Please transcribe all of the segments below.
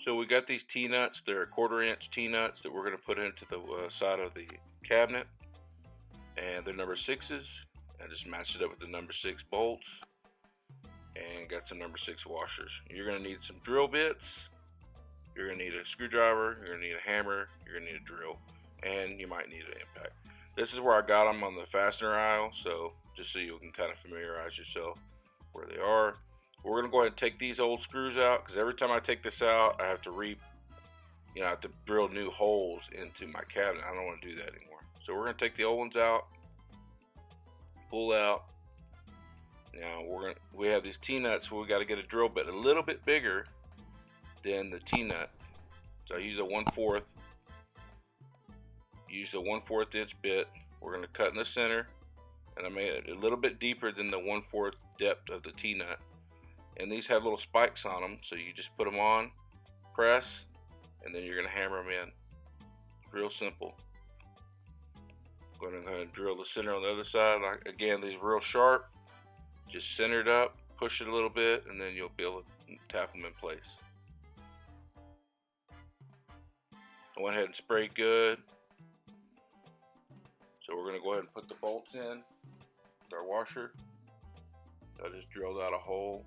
So we got these T-nuts. They're 1/4 inch T-nuts that we're going to put into the side of the cabinet, and they're number 6s. I just matched it up with the number 6 bolts and got some number 6 washers. You're going to need some drill bits. You're going to need a screwdriver. You're going to need a hammer. You're going to need a drill, and you might need an impact. This is where I got them on the fastener aisle, so just so you can kind of familiarize yourself where they are. We're going to go ahead and take these old screws out, because every time I take this out, I have to I have to drill new holes into my cabinet. I don't want to do that anymore. So we're going to take the old ones out, pull out. Now we have these T-nuts, so we got to get a drill bit a little bit bigger than the T-nut. So I use a 1/4. Use a 1/4 inch bit. We're going to cut in the center, and I made it a little bit deeper than the 1/4 depth of the T-nut. And these have little spikes on them, so you just put them on, press, and then you're going to hammer them in. Real simple. Going to go ahead and drill the center on the other side. Again, these are real sharp. Just center it up, push it a little bit, and then you'll be able to tap them in place. I went ahead and sprayed good. So we're going to go ahead and put the bolts in with our washer. I just drilled out a hole.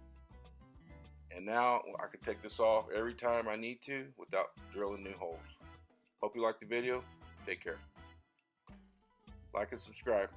And now I can take this off every time I need to without drilling new holes. Hope you liked the video. Take care. Like and subscribe.